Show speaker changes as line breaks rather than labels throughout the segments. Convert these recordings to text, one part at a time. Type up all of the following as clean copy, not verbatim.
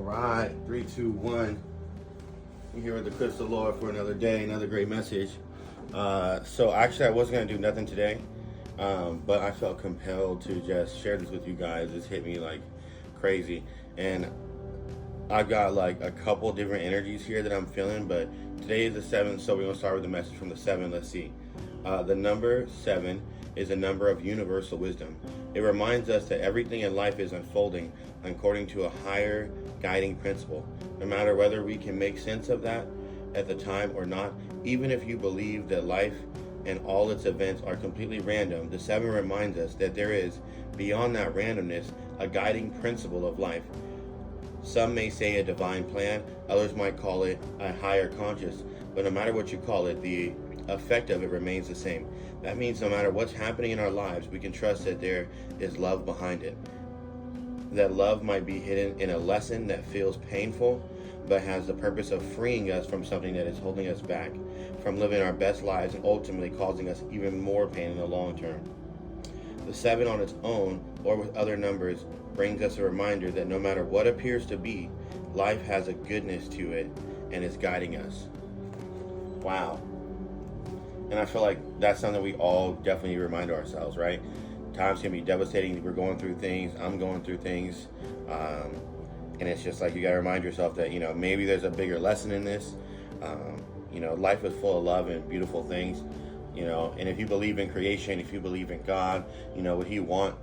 right, 3, 2, 1. I'm here with the Crystal Lord for another day, another great message. So actually, I wasn't gonna do nothing today, but I felt compelled to just share this with you guys. This hit me like crazy, and I've got like a couple different energies here that I'm feeling. But today is the 7th, so we're gonna start with the message from the 7. Let's see. The number 7 is a number of universal wisdom. It reminds us that everything in life is unfolding according to a higher guiding principle. No matter whether we can make sense of that at the time or not, even if you believe that life and all its events are completely random, the 7 reminds us that there is, beyond that randomness, a guiding principle of life. Some may say a divine plan, others might call it a higher conscious, but no matter what you call it, the effect of it remains the same. That means no matter what's happening in our lives, we can trust that there is love behind it. That love might be hidden in a lesson that feels painful, but has the purpose of freeing us from something that is holding us back from living our best lives and ultimately causing us even more pain in the long term. The 7 on its own, or with other numbers, brings us a reminder that no matter what appears to be, life has a goodness to it and is guiding us. Wow. And I feel like that's something we all definitely remind ourselves, right? Times can be devastating. We're going through things. I'm going through things. And it's just like you got to remind yourself that, maybe there's a bigger lesson in this. Life is full of love and beautiful things, and if you believe in creation, if you believe in God, would he want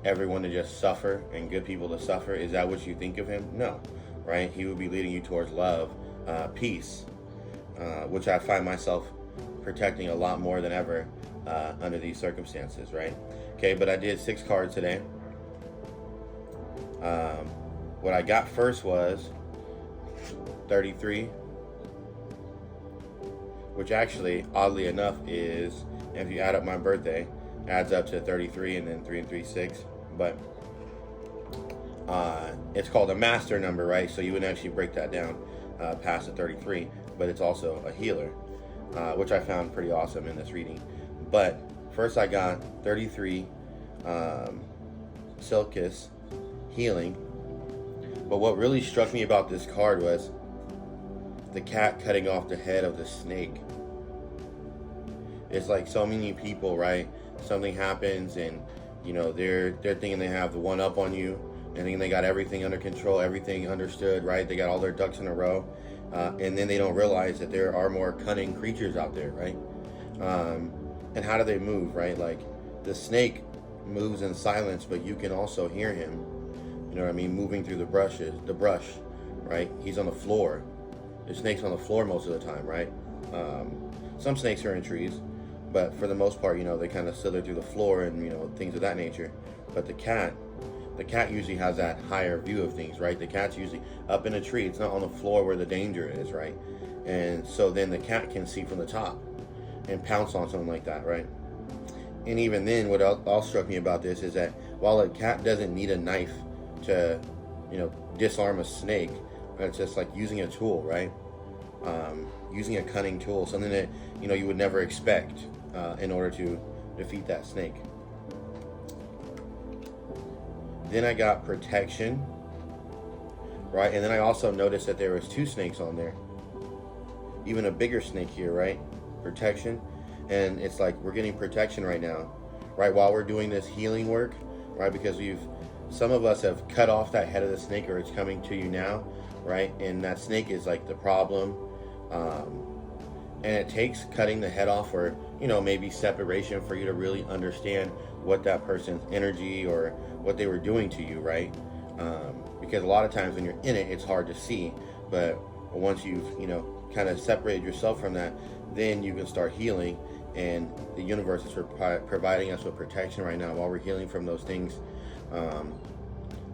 everyone to just suffer and good people to suffer? Is that what you think of him? No, right? He would be leading you towards love, peace, which I find myself protecting a lot more than ever under these circumstances, right? Okay, but I did 6 cards today. What I got first was 33, which actually, oddly enough, is, if you add up my birthday, adds up to 33, and then 3 and 3, 6. But it's called a master number, right? So you wouldn't actually break that down past the 33, but it's also a healer, which I found pretty awesome in this reading. But first I got 33, Silkus, healing. But what really struck me about this card was the cat cutting off the head of the snake. It's like so many people, right? Something happens and they're thinking they have the one up on you. They're thinking they got everything under control, everything understood, right? They got all their ducks in a row. And then they don't realize that there are more cunning creatures out there, right? And how do they move, right? Like the snake moves in silence, but you can also hear him, moving through the brush, right? He's on the floor. The snake's on the floor most of the time, right? Some snakes are in trees, but for the most part, they kind of slither through the floor and, things of that nature. But the cat usually has that higher view of things, right? The cat's usually up in a tree. It's not on the floor where the danger is, right? And so then the cat can see from the top and pounce on something like that, right? And even then, what else struck me about this is that while a cat doesn't need a knife to, disarm a snake, it's just like using a tool, right? Using a cunning tool, something that, you would never expect in order to defeat that snake. Then I got protection, right? And then I also noticed that there was 2 snakes on there. Even a bigger snake here, right? Protection. And it's like we're getting protection right now, right? While we're doing this healing work, right? Because some of us have cut off that head of the snake, or it's coming to you now, right? And that snake is like the problem. And it takes cutting the head off, or, maybe separation, for you to really understand what that person's energy or what they were doing to you, right? Because a lot of times when you're in it, it's hard to see. But once you've, kind of separated yourself from that, then you can start healing. And the universe is providing us with protection right now while we're healing from those things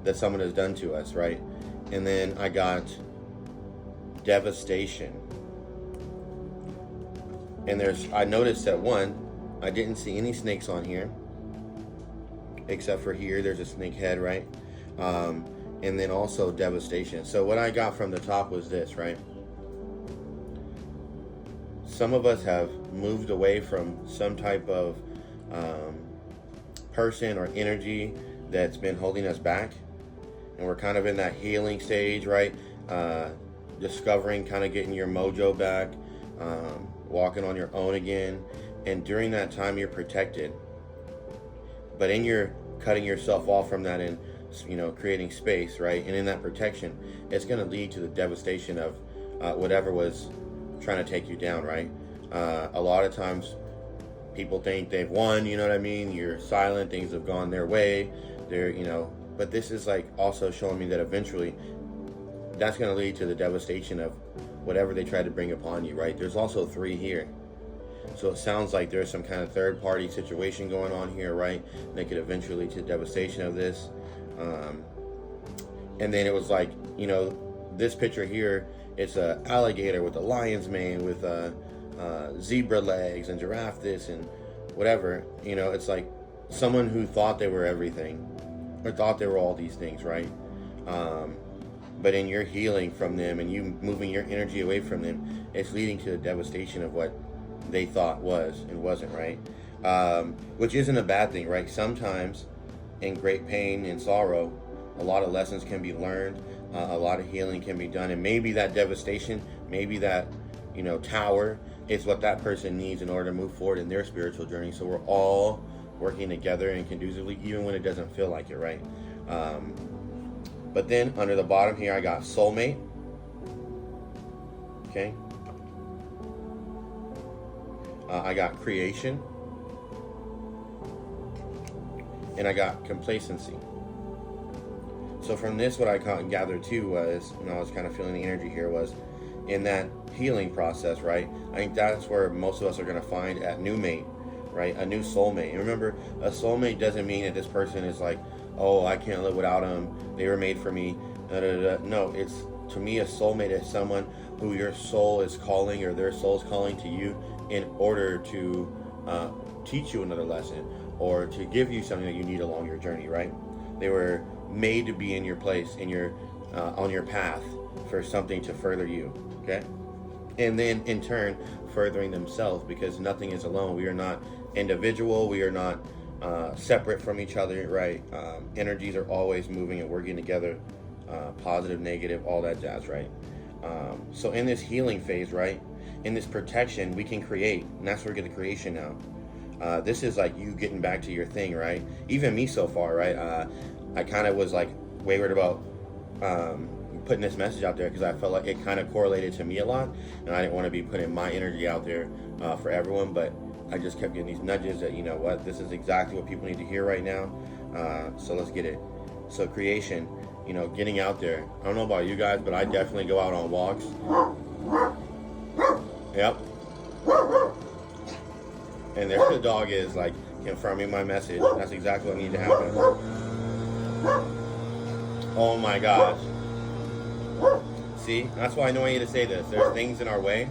that someone has done to us, right? And then I got devastation. And I noticed that I didn't see any snakes on here, except for here, there's a snake head, right? And then also devastation. So what I got from the top was this, right? Some of us have moved away from some type of person or energy that's been holding us back. and we're kind of in that healing stage, right? Discovering, kind of getting your mojo back, walking on your own again. And during that time, you're protected. But in your cutting yourself off from that and, creating space, right? And in that protection, it's going to lead to the devastation of whatever was trying to take you down, right? A lot of times people think they've won, you know what I mean? You're silent, things have gone their way. But this is like also showing me that eventually that's going to lead to the devastation of whatever they try to bring upon you, right? There's also 3 here. So it sounds like there's some kind of third party situation going on here, right? That could eventually lead to devastation of this. And then it was like, this picture here, it's a alligator with a lion's mane with zebra legs and giraffe this and whatever. It's like someone who thought they were everything or thought they were all these things, right? But in your healing from them and you moving your energy away from them, it's leading to the devastation of what they thought was and wasn't, right? Which isn't a bad thing, right? Sometimes in great pain and sorrow, a lot of lessons can be learned, a lot of healing can be done, and maybe that devastation, maybe that tower is what that person needs in order to move forward in their spiritual journey. So we're all working together and conducively, even when it doesn't feel like it, right? But then under the bottom here, I got soulmate. Okay. I got creation. And I got complacency. So from this, what I gathered too was, when I was kind of feeling the energy here, was in that healing process, right? I think that's where most of us are going to find a new mate, right? A new soulmate. And remember, a soulmate doesn't mean that this person is like, oh, I can't live without them, they were made for me. No, it's, to me, a soulmate is someone who your soul is calling, or their soul is calling to you in order to teach you another lesson or to give you something that you need along your journey, right? They were made to be in your place, in your on your path for something to further you, okay? And then in turn furthering themselves, because nothing is alone. We are not individual, we are not separate from each other, right? Energies are always moving and working together, positive, negative, all that jazz, right? So in this healing phase, right, in this protection, we can create, and that's where we get the creation now. This is like you getting back to your thing, right? Even me so far, right? I kind of was like wayward about putting this message out there because I felt like it kind of correlated to me a lot, and I didn't want to be putting my energy out there for everyone, but I just kept getting these nudges that, you know what, this is exactly what people need to hear right now. So let's get it. So creation, getting out there. I don't know about you guys, but I definitely go out on walks. Yep. And there the dog is, like, confirming my message. That's exactly what needs to happen. Oh my gosh. See, that's why I know I need to say this. There's things in our way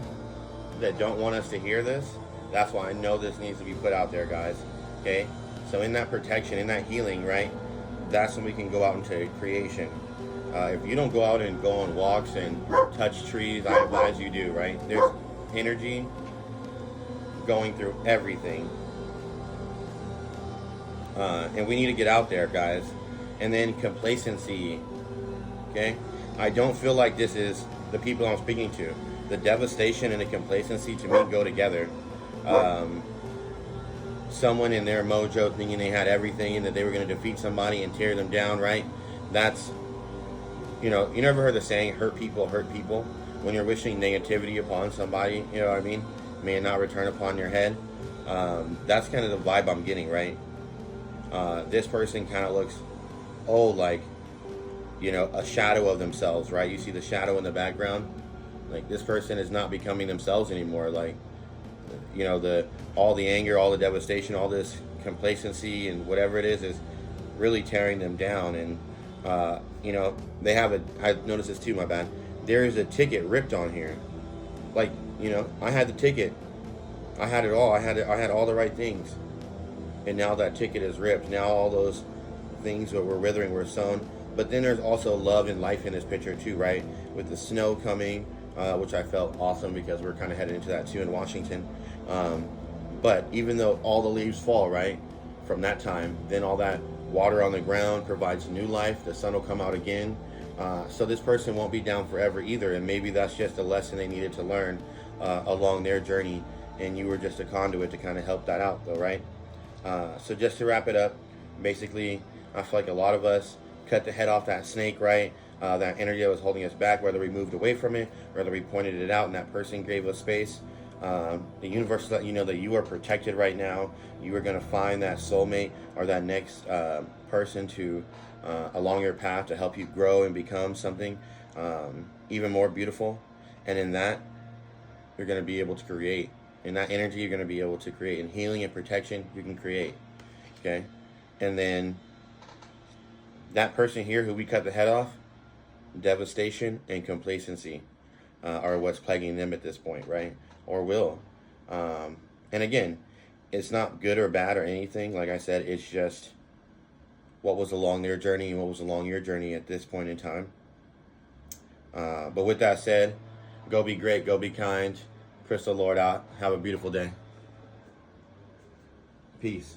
that don't want us to hear this. That's why I know this needs to be put out there, guys. Okay? So in that protection, in that healing, right? That's when we can go out into creation. If you don't go out and go on walks and touch trees, I advise you do, right? There's energy going through everything. And we need to get out there, guys. And then complacency. Okay? I don't feel like this is the people I'm speaking to. The devastation and the complacency to me go together. Someone in their mojo thinking they had everything and that they were going to defeat somebody and tear them down, right? That's, you never heard the saying, hurt people hurt people. When you're wishing negativity upon somebody, you know what I mean? May it not return upon your head. That's kind of the vibe I'm getting, right? This person kind of looks, like, a shadow of themselves, right? You see the shadow in the background? Like, this person is not becoming themselves anymore. Like, all the anger, all the devastation, all this complacency and whatever it is really tearing them down. And, they have I noticed this too, my bad. There is a ticket ripped on here. Like, I had the ticket. I had it all. I had all the right things. And now that ticket is ripped. Now all those things that were withering were sown. But then there's also love and life in this picture too, right? With the snow coming, which I felt awesome because we're kind of headed into that too in Washington. But even though all the leaves fall, right, from that time, then all that water on the ground provides new life. The sun will come out again. So this person won't be down forever either, and maybe that's just a lesson they needed to learn along their journey, and you were just a conduit to kind of help that out, though, right? So just to wrap it up, basically, I feel like a lot of us cut the head off that snake, right? That energy that was holding us back, whether we moved away from it, whether we pointed it out and that person gave us space. The universe let you know that you are protected right now. You are going to find that soulmate or that next person to along your path to help you grow and become something even more beautiful. And in that, you're going to be able to create. In that energy, you're going to be able to create. In healing and protection, you can create. Okay? And then that person here who we cut the head off, devastation and complacency are what's plaguing them at this point, right? Or will. And again, it's not good or bad or anything. Like I said, it's just what was along their journey and what was along your journey at this point in time. But with that said, go be great, go be kind. Crystal Lord out. Have a beautiful day. Peace.